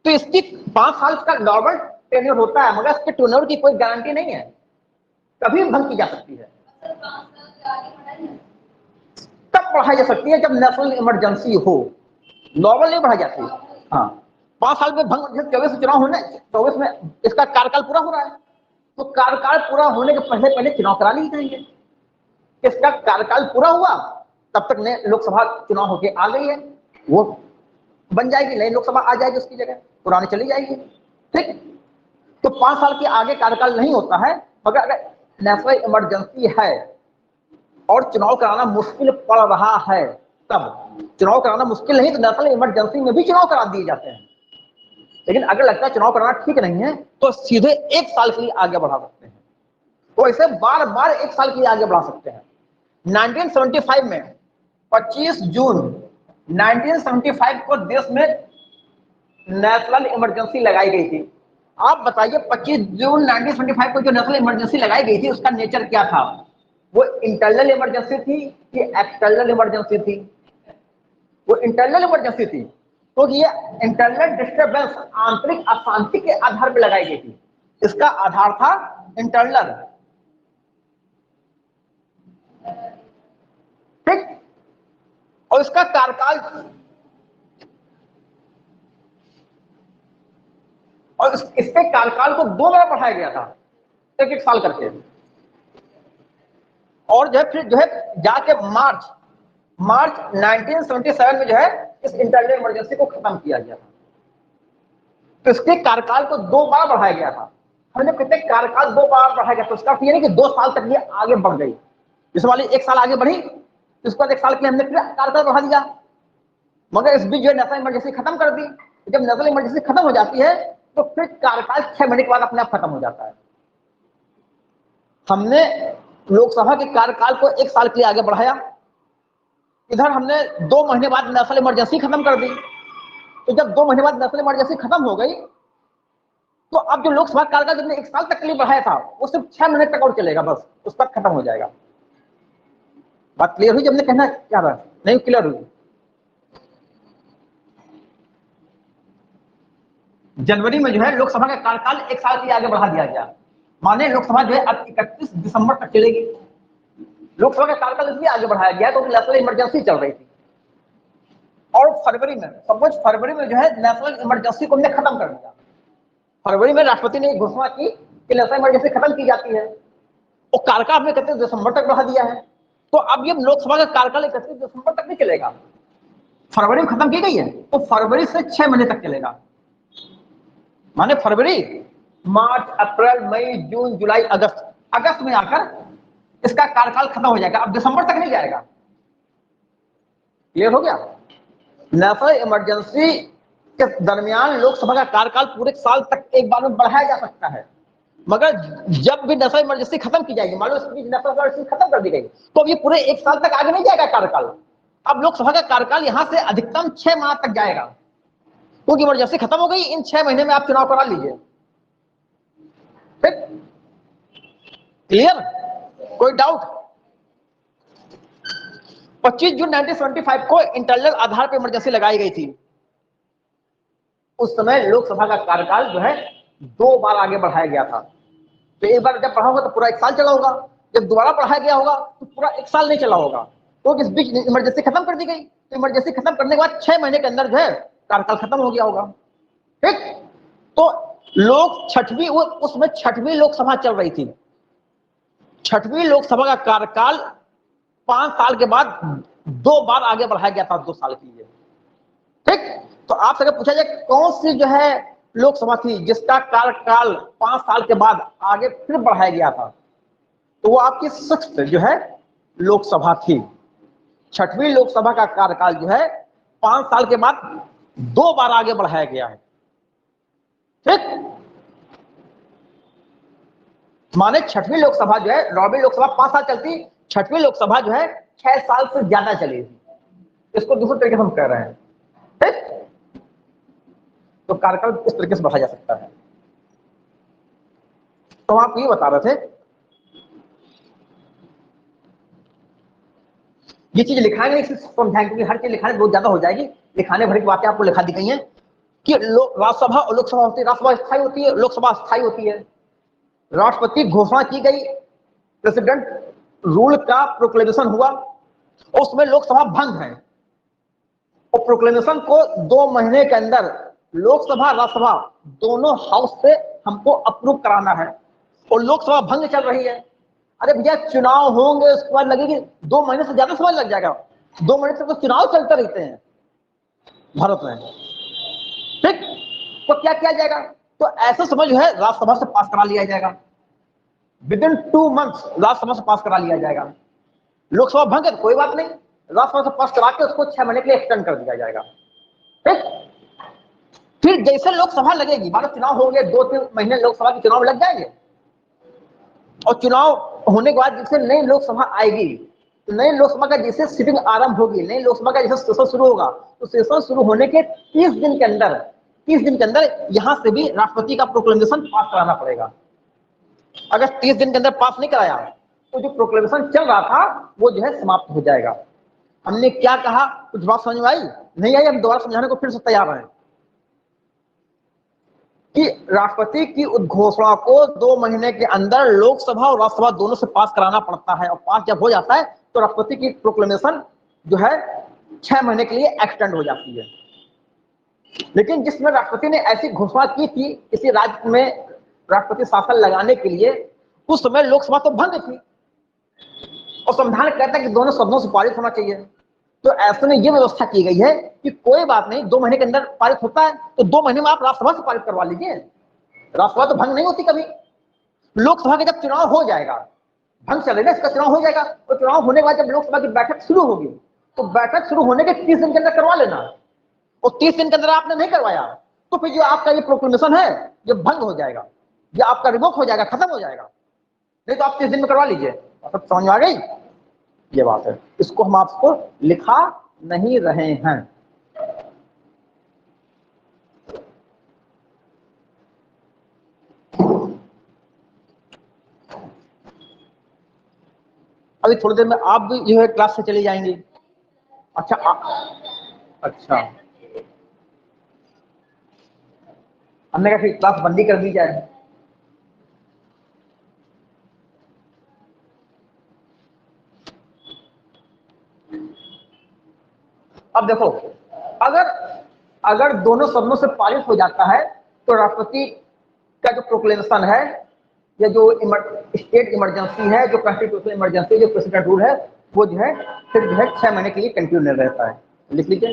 तो इसकी 5 साल का नॉर्मल टेन्योर होता है, मगर इसके टेन्योर की कोई गारंटी नहीं है, कभी भंग की जा सकती है। तब बढ़ाई जा सकती है जब नेशनल इमरजेंसी हो, नॉर्मल नहीं बढ़ाई जाती। हाँ, 5 साल में भंग, 24 चुनाव होने, 24 में इसका कार्यकाल पूरा हो रहा है, तो कार्यकाल पूरा होने के पहले पहले चुनाव करा लिए जाएंगे। इसका कार्यकाल पूरा हुआ तब तक ने लोकसभा चुनाव होके आ गई है, वो बन जाएगी, नई लोकसभा आ जाएगी उसकी जगह, पुरानी चली जाएगी। ठीक, तो 5 साल के आगे कार्यकाल नहीं होता है, मगर अगर नेशनल इमरजेंसी है और चुनाव कराना मुश्किल पड़ रहा है, तब चुनाव कराना मुश्किल नहीं तो नेशनल इमरजेंसी में भी चुनाव करा दिए जाते हैं। लेकिन अगर लगता है चुनाव कराना ठीक नहीं है तो सीधे 1 साल के लिए आगे बढ़ा सकते हैं, तो ऐसे बार बार 1 साल के लिए आगे बढ़ा सकते हैं। 1975 में 25 जून 1975 को देश में नेशनल इमरजेंसी लगाई गई थी। आप बताइए 25 जून 1975 को जो नेशनल इमरजेंसी लगाई गई थी उसका नेचर क्या था? वो इंटरनल इमरजेंसी थी कि एक्सटर्नल इमरजेंसी थी? वो इंटरनल इमरजेंसी थी, क्योंकि ये इंटरनल डिस्टर्बेंस, आंतरिक अशांति के आधार पर लगाई गई थी। इसका आधार था इंटरनल। ठीक, और इसका कार्यकाल, और इसके कार्यकाल को 2 बार बढ़ाया गया था, 1-1 साल करके। और जो है फिर जो है जाके मार्च 1977 में जो है इस इंटरनल इमरजेंसी को खत्म किया गया था। तो इसके कार्यकाल को 2 बार बढ़ाया गया था। हमने कहते कार्यकाल 2 बार बढ़ाया गया, तो उसका ये नहीं कि 2 साल तक ये आगे बढ़ गई, जिस वाली 1 साल आगे बढ़ी उसके बाद 1 साल के लिए हमने फिर कार्यकाल बढ़ा दिया, मगर इस बीच जो है नेशनल इमरजेंसी खत्म कर दी। जब नेशनल इमरजेंसी खत्म हो जाती है तो फिर कार्यकाल 6 महीने के बाद अपने आप खत्म हो जाता है। हमने लोकसभा के कार्यकाल को 1 साल के लिए आगे बढ़ाया, इधर हमने 2 महीने बाद नेशनल इमरजेंसी खत्म कर दी। तो जब 2 महीने बाद नेशनल इमरजेंसी खत्म हो गई तो अब जो लोकसभा कार्यकाल जिसने 1 साल तक के लिए बढ़ाया था वो सिर्फ 6 महीने तक और चलेगा, बस उस तक खत्म हो जाएगा। बात क्लियर हुई? जब हमने कहना क्या रहा नहीं क्लियर हुई? जनवरी में जो है लोकसभा का कार्यकाल 1 साल के लिए आगे बढ़ा दिया गया, माने लोकसभा जो है अब 31 दिसंबर तक चलेगी। लोकसभा का कार्यकाल इसलिए आगे बढ़ाया गया तो नेशनल इमरजेंसी चल रही थी। और फरवरी में, सपोज फरवरी में जो है नेशनल इमरजेंसी को हमने खत्म कर दिया। फरवरी में राष्ट्रपति ने घोषणा की कि नेशनल इमरजेंसी खत्म की जाती है, और कार्यकाल हमने 31 दिसंबर तक बढ़ा दिया है। तो अब ये लोकसभा का कार्यकाल 31 दिसंबर तक नहीं चलेगा, फरवरी में खत्म की गई है तो फरवरी से 6 महीने तक चलेगा। माने फरवरी, मार्च, अप्रैल, मई, जून, जुलाई, अगस्त, अगस्त में आकर इसका कार्यकाल खत्म हो जाएगा, अब दिसंबर तक नहीं जाएगा। क्लियर हो गया? नेशनल इमरजेंसी के दरमियान लोकसभा का कार्यकाल पूरे साल तक एक बार में बढ़ाया जा सकता है, मगर जब भी नेशनल इमरजेंसी खत्म की जाएगी, मान लो इसकी नेशनल इमरजेंसी खत्म कर दी गई, तो अब ये पूरे 1 साल तक आगे नहीं जाएगा कार्यकाल। अब लोकसभा का कार्यकाल यहां से अधिकतम 6 माह तक जाएगा, क्योंकि इमरजेंसी खत्म हो गई। इन 6 महीने में आप चुनाव करा लीजिए। ठीक, क्लियर? कोई डाउट? 25 जून 1975 को इंटरनल आधार पर इमरजेंसी लगाई गई थी। उस समय लोकसभा का कार्यकाल जो है 2 बार आगे बढ़ाया गया था। तो एक बार जब बढ़ा होगा तो पूरा 1 साल चला होगा, जब दोबारा बढ़ाया गया होगा तो पूरा 1 साल नहीं चला होगा, तो इस बीच इमरजेंसी खत्म कर दी गई। तो इमरजेंसी खत्म करने के बाद 6 महीने के अंदर जो है कार्यकाल खत्म हो गया होगा। ठीक, तो लोग छठवीं, उसमें 6वीं लोकसभा चल रही थी। 6वीं लोकसभा का कार्यकाल 5 साल के बाद 2 बार आगे बढ़ाया गया था, 2 साल के लिए। ठीक, तो आपसे अगर पूछा जाए कौन सी जो है लोकसभा थी जिसका कार्यकाल 5 साल के बाद आगे फिर बढ़ाया गया था, तो वो आपकी 6th जो है लोकसभा थी। 6वीं लोकसभा का कार्यकाल जो है 5 साल के बाद 2 बार आगे बढ़ाया गया है। ठीक, माने 6वीं लोकसभा जो है, 9वीं लोकसभा 5 साल चलती, 6वीं लोकसभा जो है 6 साल से ज्यादा चलेगी। इसको दूसरे तरीके से हम कह रहे हैं, ठीक। तो कार्यकाल इस तरीके से बढ़ाया जा सकता है। तो आप ये बता रहे थे, ये चीज लिखाएंगे समझाएंगे, क्योंकि हर चीज लिखाने बहुत ज्यादा हो जाएगी, लिखाने भर की बातें आपको लिखा दी गई हैं कि राज्यसभा और लोकसभा होती है, राज्यसभा स्थायी होती है, लोकसभा स्थायी होती है। राष्ट्रपति घोषणा की गई, प्रेसिडेंट रूल का प्रोक्लेमेशन हुआ, उसमें लोकसभा भंग है, और प्रोक्लेमेशन को 2 महीने के अंदर लोकसभा राज्यसभा दोनों हाउस से हमको अप्रूव कराना है, और लोकसभा भंग चल रही है। अरे भैया चुनाव होंगे, उसके बाद लगेगी 2 महीने से ज्यादा समय लग जाएगा। 2 महीने से तो चुनाव चलते रहते हैं भारत में, ठीक। तो क्या किया जाएगा? तो ऐसा समय जो है राज्यसभा से पास करा लिया जाएगा, विद इन 2 मंथ्स राज्यसभा से पास करा लिया जाएगा। लोकसभा भंग है तो कोई बात नहीं, राज्यसभा से पास करा के उसको 6 महीने के लिए एक्सटेंड कर दिया जाएगा, ठीक। फिर जैसे लोकसभा लगेगी, मान लो चुनाव हो गए, 2-3 महीने लोकसभा के चुनाव लग जाएंगे, और चुनाव होने के बाद जैसे नई लोकसभा आएगी, तो नई लोकसभा का जैसे सिटिंग आरंभ होगी, नई लोकसभा का जैसे सेशन शुरू होगा, तो सेशन शुरू होने के 30 दिन के अंदर, 30 दिन के अंदर यहां से भी राष्ट्रपति का प्रोक्लेमेशन पास कराना पड़ेगा। अगर 30 दिन के अंदर पास नहीं कराया तो जो प्रोक्लेमेशन चल रहा था वो जो है समाप्त हो जाएगा। हमने क्या कहा, कुछ बात समझ में आई? नहीं आई? हम दोबारा समझाने को फिर से तैयार हैं कि राष्ट्रपति की उद्घोषणा को 2 महीने के अंदर लोकसभा और राज्यसभा दोनों से पास कराना पड़ता है, और पास जब हो जाता है तो राष्ट्रपति की प्रोक्लेमेशन जो है 6 महीने के लिए एक्सटेंड हो जाती है। लेकिन जिसमें राष्ट्रपति ने ऐसी घोषणा की थी किसी राज्य में राष्ट्रपति शासन लगाने के लिए, उस समय लोकसभा तो भंग थी, और संविधान कहता है कि दोनों सदनों से पारित होना चाहिए। तो ऐसे में यह व्यवस्था की गई है कि कोई बात नहीं, 2 महीने के अंदर पारित होता है तो 2 महीने में आप राज्यसभा से पारित करवा लीजिए, राज्यसभा तो भंग नहीं होती कभी। लोकसभा के जब चुनाव हो जाएगा, भंग चलेगा, इसका चुनाव हो जाएगा, और चुनाव होने के बाद जब लोकसभा की बैठक शुरू होगी, तो बैठक शुरू होने के 30 दिन के अंदर करवा लेना, और 30 दिन के अंदर आपने नहीं करवाया तो फिर जो आपका ये प्रोक्लेमेशन है ये भंग हो जाएगा, या आपका रिवोक हो जाएगा, खत्म हो जाएगा। नहीं तो आप 30 दिन में करवा लीजिए। सब समझ में आ गई? ये बात है, इसको हम आपको लिखा नहीं रहे हैं। अभी थोड़ी देर में आप भी जो है क्लास से चली जाएंगी। अच्छा अच्छा, हमने कहा फिर क्लास बंदी कर दी जाए। अब देखो, अगर अगर दोनों सदनों से पारित हो जाता है तो राष्ट्रपति का जो प्रोक्लेमेशन है, या जो स्टेट इमरजेंसी है, जो कॉन्स्टिट्यूशनल इमरजेंसी, जो प्रेसिडेंट रूल है, वो जो है फिर जो है 6 महीने के लिए कंटिन्यू रहता है। लिख लीजिए,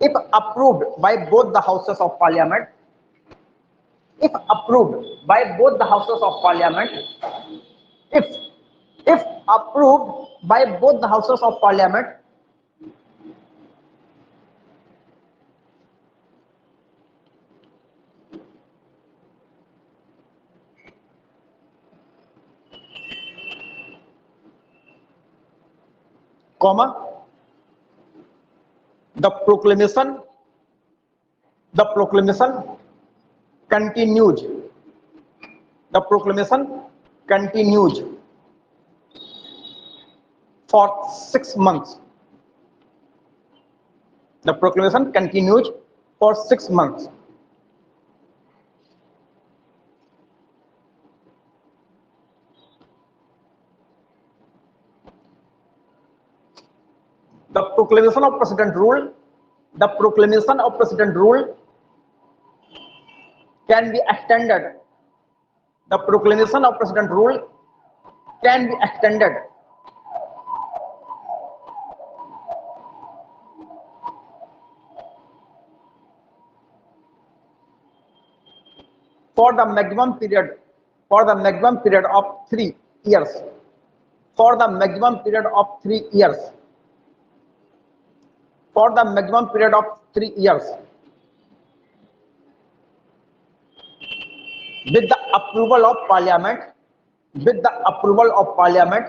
if approved by both the houses of parliament, if approved by both the houses of parliament, if approved by both the houses of parliament, comma, the proclamation continues, the proclamation continues for 6 months, the proclamation continues for 6 months. The proclamation of president rule, the proclamation of president rule can be extended, the proclamation of president rule can be extended for the maximum period of 3 years, for the maximum period of 3 years, for the maximum period of 3 years, with the approval of parliament, with the approval of parliament,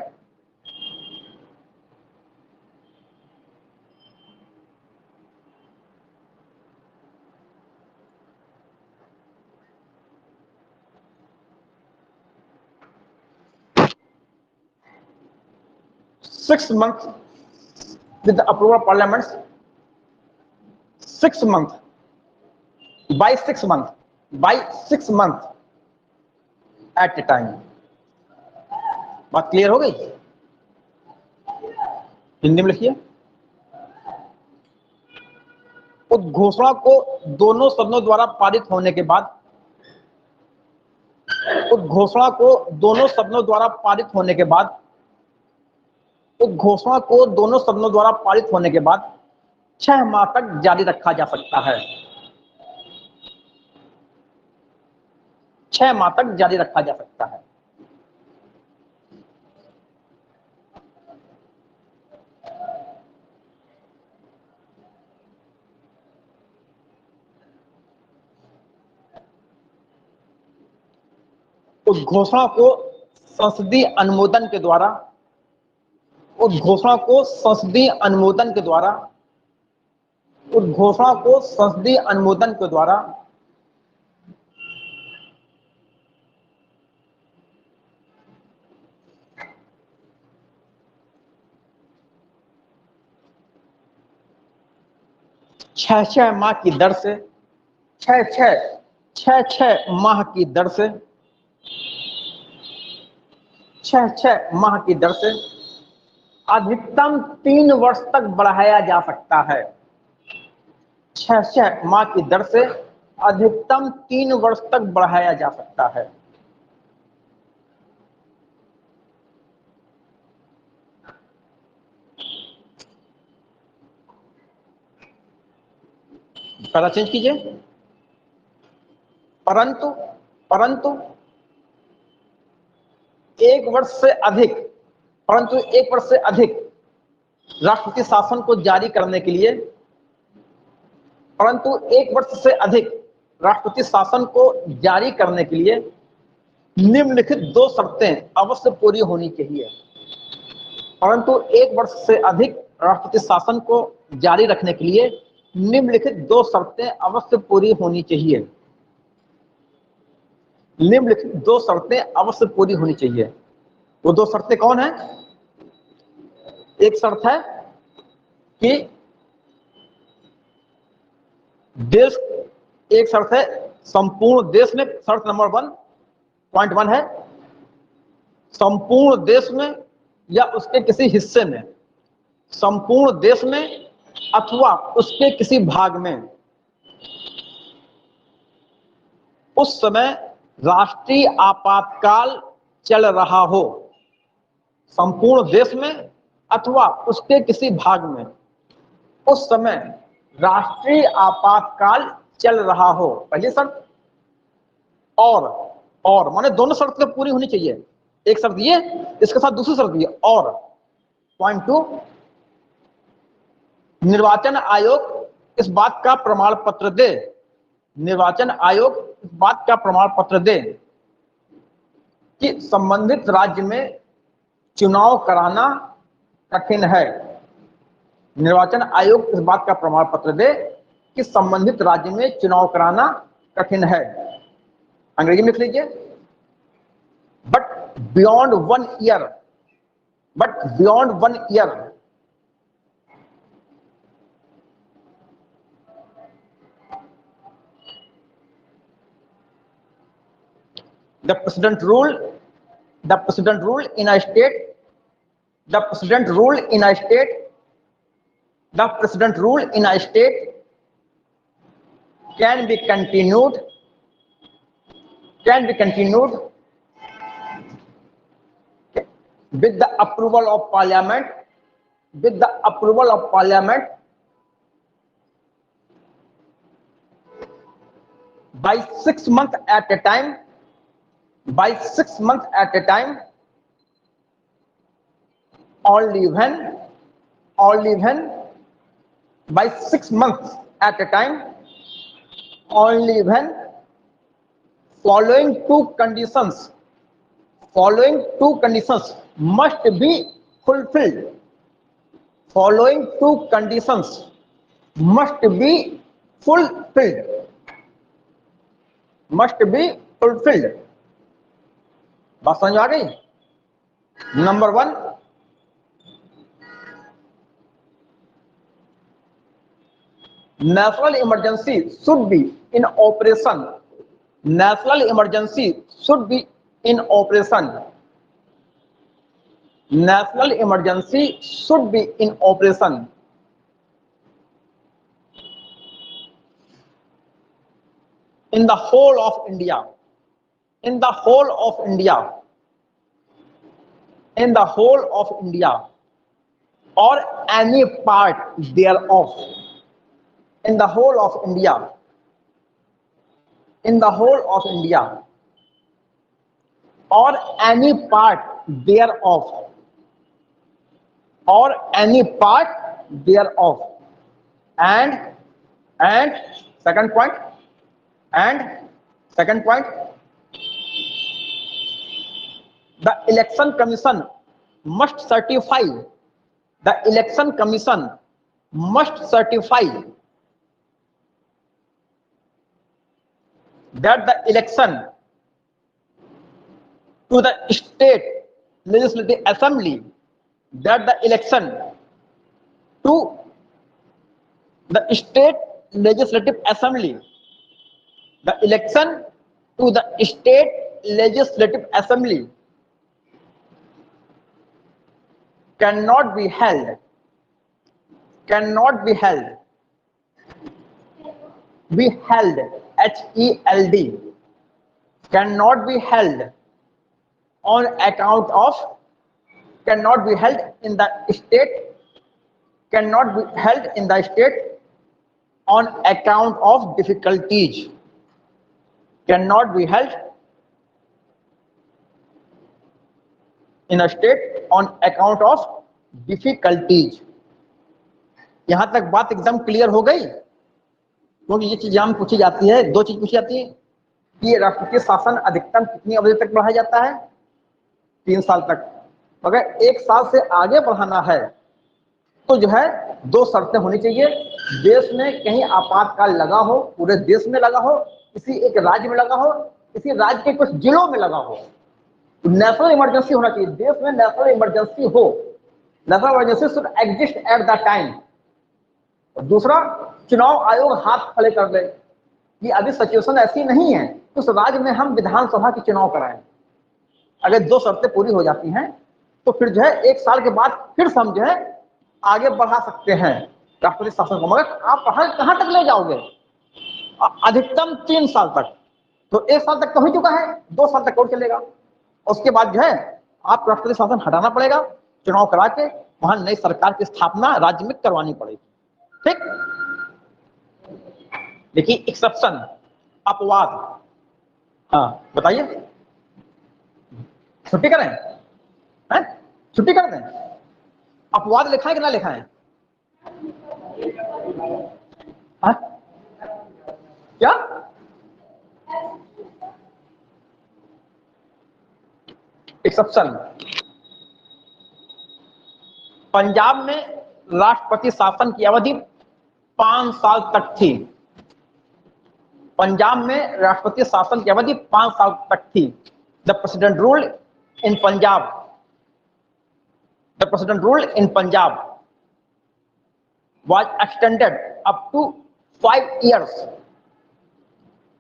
6 months with the approval of parliaments, 6 months, by 6 months, by 6 months at a time। बात क्लियर हो गई? हिंदी में लिखिए। उद्घोषणा को दोनों सदनों द्वारा पारित होने के बाद, उद्घोषणा को दोनों सदनों द्वारा पारित होने के बाद, उद्घोषणा को दोनों सदनों द्वारा पारित होने के बाद 6 माह तक जारी रखा जा सकता है। 6 माह तक जारी रखा जा सकता है। उद्घोषणा को संसदीय अनुमोदन के द्वारा, उद्घोषणा को संसदीय अनुमोदन के द्वारा, उद्घोषणा को संसदीय अनुमोदन के द्वारा छह माह की दर से, छह माह की दर से, 6 माह की दर से अधिकतम 3 वर्ष तक बढ़ाया जा सकता है। 6 माह की दर से अधिकतम 3 वर्ष तक बढ़ाया जा सकता है। पहला चेंज कीजिए। परंतु 1 वर्ष से अधिक, परंतु 1 वर्ष से अधिक राष्ट्रपति शासन को जारी करने के लिए, परंतु 1 वर्ष से अधिक राष्ट्रपति शासन को जारी करने के लिए निम्नलिखित 2 शर्तें अवश्य पूरी होनी चाहिए। परंतु 1 वर्ष से अधिक राष्ट्रपति शासन को जारी रखने के लिए निम्नलिखित 2 शर्तें अवश्य पूरी होनी चाहिए। निम्नलिखित 2 शर्तें अवश्य पूरी होनी चाहिए। वो 2 शर्तें कौन है? एक शर्त है कि देश, एक शर्त है संपूर्ण देश में, शर्त नंबर 1 पॉइंट 1 है संपूर्ण देश में या उसके किसी हिस्से में, संपूर्ण देश में अथवा उसके किसी भाग में उस समय राष्ट्रीय आपातकाल चल रहा हो। संपूर्ण देश में अथवा उसके किसी भाग में उस समय राष्ट्रीय आपातकाल चल रहा हो, पहली शर्त। और माने दोनों शर्त पूरी होनी चाहिए। एक शर्त ये, इसके साथ दूसरी शर्त ये। और पॉइंट 2, निर्वाचन आयोग इस बात का प्रमाण पत्र दे, निर्वाचन आयोग इस बात का प्रमाण पत्र दे कि संबंधित राज्य में चुनाव कराना कठिन है। निर्वाचन आयोग इस बात का प्रमाण पत्र दे कि संबंधित राज्य में चुनाव कराना कठिन है। अंग्रेजी में लिख लीजिए। But beyond 1 year, but beyond 1 year the president rule in a state, the president rule in a state, the president rule in a state can be continued with the approval of parliament, with the approval of parliament by 6 months at a time, by 6 months at a time, only when by 6 months at a time, only when following two conditions must be fulfilled, following two conditions must be fulfilled, must be fulfilled। बात समझ आ गई? Number 1, national emergency should be in operation. National emergency should be in operation. National emergency should be in operation in the whole of India. In the whole of India. In the whole of India or any part thereof. In the whole of India. In the whole of India or any part thereof. Or any part thereof. And second point. And second point. The election commission must certify. The election commission must certify that the election to the state legislative assembly, that the election to the state legislative assembly, the election to the state legislative assembly cannot be held, HELD, cannot be held on account of, cannot be held in the state, cannot be held in the state on account of difficulties, cannot be held in a state on account of difficulties. यहां तक बात एकदम क्लियर हो गई, क्योंकि ये चीज यहां पूछी जाती है, दो चीज पूछी जाती है कि राष्ट्रपति शासन अधिकतम कितनी अवधि तक बढ़ाया जाता है, 3 साल तक। अगर 1 साल से आगे बढ़ाना है तो जो है 2 शर्तें होनी चाहिए। देश में कहीं आपातकाल लगा हो, पूरे देश में लगा हो, किसी एक राज्य में लगा हो, किसी राज्य के कुछ जिलों में लगा हो, नेशनल इमरजेंसी होना चाहिए। देश में नेशनल इमरजेंसी हो, national emergency should exist at the time. और दूसरा, चुनाव आयोग हाथ खड़े कर दे कि अभी सिचुएशन ऐसी नहीं है तो उस राज्य में हम विधानसभा के चुनाव कराएं। अगर 2 शर्तें पूरी हो जाती हैं तो फिर जो है 1 साल के बाद फिर हम जो है आगे बढ़ा सकते हैं राष्ट्रपति शासन को। मगर आप कहां तक ले जाओगे? अधिकतम 3 साल तक। तो 1 साल तक तो हो चुका है, 2 साल तक और चलेगा। उसके बाद जो है आप राष्ट्रपति शासन हटाना पड़ेगा, चुनाव करा के वहां नई सरकार की स्थापना राज्य में करवानी पड़ेगी। ठीक, देखिए एक्सेप्शन, अपवाद। हाँ बताइए, छुट्टी करें? हैं? छुट्टी कर दें? अपवाद लिखा है कि ना लिखा है? हाँ? क्या एक्सेप्शन? पंजाब में राष्ट्रपति शासन की अवधि 5 साल तक थी। पंजाब में राष्ट्रपति शासन की अवधि 5 साल तक थी। The president rule in Punjab, the president rule in Punjab was extended up to 5 years।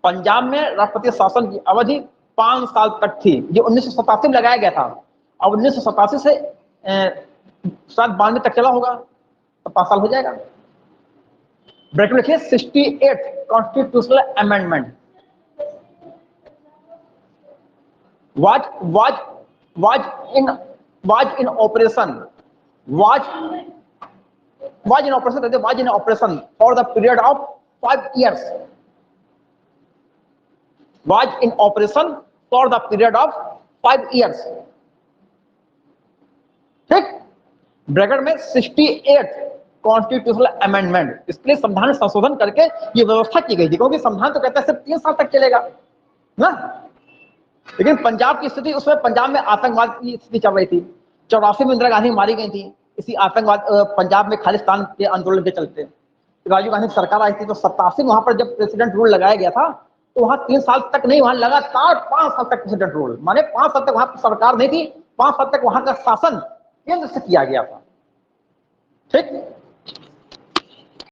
Punjab में राष्ट्रपति शासन की अवधि 5 साल तक थी। ये 1987 में लगाया गया था। अब 1987 से 92 तक चला होगा तो 5 साल हो जाएगा। ब्रैकेट में लिखिए 68 constitutional amendment was in operation for the period of 5 years। Was in operation for the period of 5 years। ठीक, ब्रैकेट में 68 कॉन्स्टिट्यूशनल अमेंडमेंट। इसके लिए संविधान संशोधन करके ये व्यवस्था की गई थी, क्योंकि संविधान तो कहता है सिर्फ 3 साल तक चलेगा ना। लेकिन पंजाब की स्थिति, उसमें पंजाब में आतंकवाद की स्थिति चल रही थी। 84 में इंदिरा गांधी मारी गई थी इसी आतंकवाद, पंजाब में खालिस्तान के आंदोलन के चलते। राजीव गांधी की सरकार आई थी तो 87 में वहां पर जब प्रेसिडेंट रूल लगाया गया था तो वहां 3 साल तक नहीं, वहां लगातार 5 साल तक प्रेसिडेंट रूल, माने 5 साल तक वहां सरकार नहीं थी, 5 साल तक वहां का शासन केंद्र से किया गया था। ठीक,